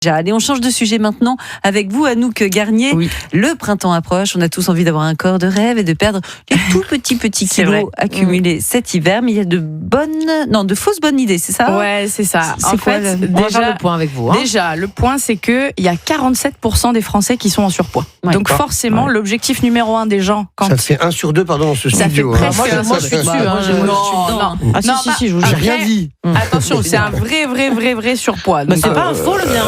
Allez, on change de sujet maintenant avec vous, Anouk Garnier. Oui. Le printemps approche, on a tous envie d'avoir un corps de rêve et de perdre les tout petits kilos accumulés cet hiver. Mais il y a de fausses bonnes idées, c'est ça ? Ouais, c'est ça. C'est quoi, on va faire le point avec vous. Déjà, le point, c'est qu'il y a 47% des Français qui sont en surpoids. Ouais, donc forcément, l'objectif numéro 1 des gens... Ça fait 1 sur 2, dans ce ça studio. fait presque Moi, je suis dessus. Non. Ah si, je vous J'ai jure. rien dit. Attention, c'est un vrai surpoids. Bah, Donc, c'est pas un faux, le mien.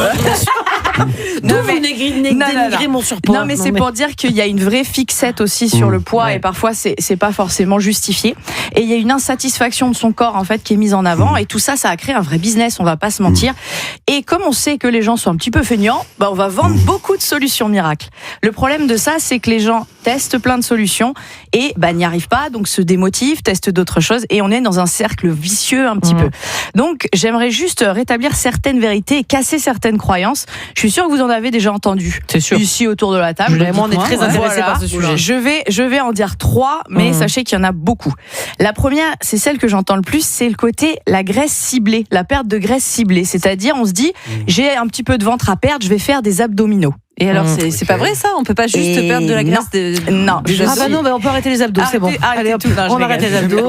Non, D'où mais- vous dénigrez mon surpoids. Non, mais c'est pour dire qu'il y a une vraie fixette aussi sur le poids et parfois c'est pas forcément justifié. Et il y a une insatisfaction de son corps en fait qui est mise en avant et tout ça, ça a créé un vrai business, on va pas se mentir. Et comme on sait que les gens sont un petit peu feignants, on va vendre beaucoup de solutions miracles. Le problème de ça, c'est que les gens testent plein de solutions et n'y arrivent pas, donc se démotivent, testent d'autres choses et on est dans un cercle vicieux un petit peu. Donc j'aimerais juste rétablir certaines vérités et casser certaines croyances. Je suis sûre que vous en avez déjà entendu. C'est sûr. Ici autour de la table. Moi, on est très intéressés par ce sujet. Je vais en dire 3, mais sachez qu'il y en a beaucoup. La première, c'est celle que j'entends le plus, c'est le côté la graisse ciblée, la perte de graisse ciblée. C'est-à-dire, on se dit, j'ai un petit peu de ventre à perdre, je vais faire des abdominaux. Et alors, c'est pas vrai ça ? On peut pas juste perdre de la graisse Non. on peut arrêter les abdos, c'est bon. Allez, hop, on arrête les abdos.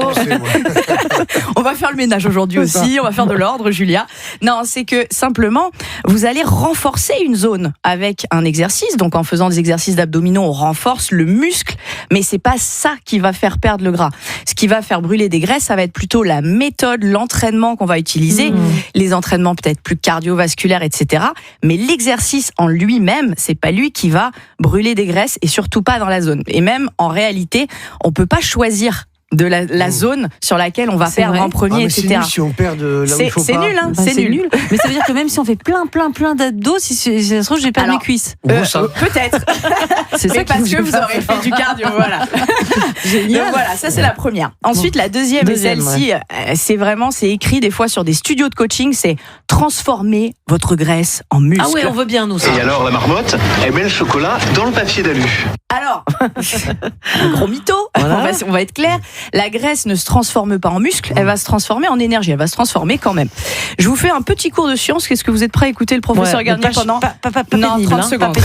On va faire le ménage aujourd'hui aussi, on va faire de l'ordre, Julia. Non, c'est que simplement, vous allez renforcer une zone avec un exercice. Donc en faisant des exercices d'abdominaux, on renforce le muscle, mais c'est pas ça qui va faire perdre le gras. Ce qui va faire brûler des graisses, ça va être plutôt la méthode, l'entraînement qu'on va utiliser, les entraînements peut-être plus cardiovasculaires, etc. Mais l'exercice en lui-même, c'est pas lui qui va brûler des graisses et surtout pas dans la zone. Et même en réalité, on peut pas choisir de la zone sur laquelle on va perdre en premier, etc. C'est nul si on perd là où il faut pas. C'est nul, hein, c'est nul. Mais ça veut dire que même si on fait plein d'abdos, si ça se trouve, je vais perdre mes cuisses. Peut-être. C'est ça mais parce que vous aurez fait du cardio, voilà. Génial. Donc voilà, ça c'est la première. Ensuite, la deuxième, et celle-ci, c'est écrit des fois sur des studios de coaching, c'est transformer votre graisse en muscle. Ah ouais, on veut bien nous ça. Et alors la marmotte, elle met le chocolat dans le papier d'alu. Alors, un gros mytho, on va être clair, la graisse ne se transforme pas en muscle, elle va se transformer en énergie, elle va se transformer quand même. Je vous fais un petit cours de science, qu'est-ce que vous êtes prêts à écouter le professeur Garnier pendant... Non, 30 secondes.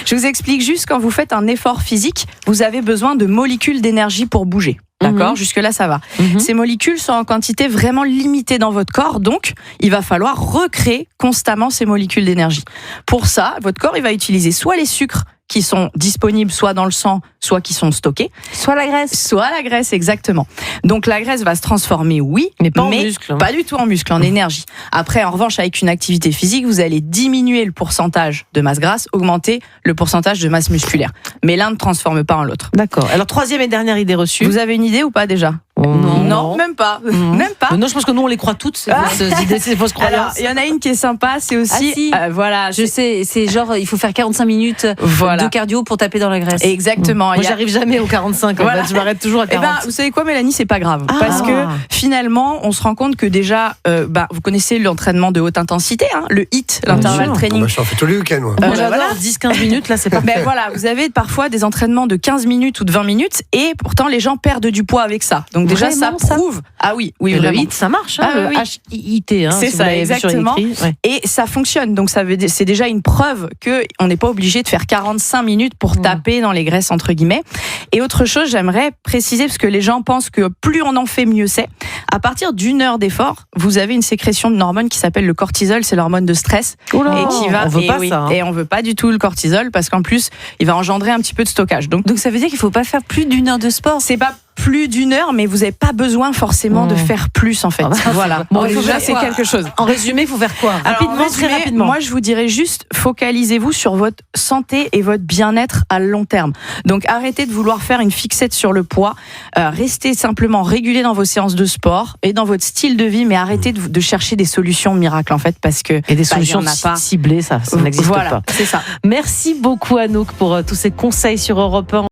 Je vous explique juste, quand vous faites un effort physique, vous avez besoin de molécules d'énergie pour bouger. D'accord, jusque-là ça va. Ces molécules sont en quantité vraiment limitée dans votre corps, donc il va falloir recréer constamment ces molécules d'énergie. Pour ça, votre corps il va utiliser soit les sucres qui sont disponibles soit dans le sang, soit qui sont stockés. Soit la graisse. Soit la graisse, exactement. Donc la graisse va se transformer, oui, mais pas en muscle. Pas du tout en muscle, en énergie. Après, en revanche, avec une activité physique, vous allez diminuer le pourcentage de masse grasse, augmenter le pourcentage de masse musculaire. Mais l'un ne transforme pas en l'autre. D'accord. Alors, troisième et dernière idée reçue. Vous avez une idée ou pas déjà ? Non, même pas. Même pas. Non, je pense que nous, on les croit toutes, ces fausses idées, ces fausses croyances. Alors, il y en a une qui est sympa, c'est aussi... voilà. Je sais, c'est genre, il faut faire 45 minutes de cardio pour taper dans la graisse. Exactement. Moi, j'arrive jamais aux 45, en fait. Je m'arrête toujours à 40. Vous savez quoi, Mélanie, c'est pas grave. Parce que, finalement, on se rend compte que déjà, vous connaissez l'entraînement de haute intensité, le HIIT, l'intervalle training. Je t'en fais tous les week-ends, moi. J'adore 10-15 minutes, là, c'est parfait. Voilà, vous avez parfois des entraînements de 15 minutes ou de 20 minutes, et pourtant, les gens perdent du poids avec ça. Donc, déjà, ça prouve. Ah oui, le vraiment. HIIT, ça marche, le HIIT, c'est ça, exactement. Et ça fonctionne. Donc, c'est déjà une preuve qu'on n'est pas obligé de faire 45 minutes pour taper dans les graisses, entre guillemets. Et autre chose, j'aimerais préciser, parce que les gens pensent que plus on en fait, mieux c'est. À partir d'1 heure d'effort, vous avez une sécrétion d'une hormone qui s'appelle le cortisol, c'est l'hormone de stress. Et qui va, on veut pas ça. Et on veut pas du tout le cortisol, parce qu'en plus, il va engendrer un petit peu de stockage. Donc ça veut dire qu'il faut pas faire plus d'1 heure de sport. C'est pas plus d'1 heure, mais vous n'avez pas besoin forcément de faire plus, en fait. Voilà. Bon, déjà, c'est quelque chose. En résumé, il faut faire quoi ? Très rapidement. Moi, je vous dirais juste, focalisez-vous sur votre santé et votre bien-être à long terme. Donc, arrêtez de vouloir faire une fixette sur le poids. Restez simplement régulé dans vos séances de sport et dans votre style de vie, mais arrêtez de chercher des solutions miracles, en fait, parce que et des solutions ciblées, ça n'existe pas. C'est ça. Merci beaucoup, Anouk, pour tous ces conseils sur Europe 1.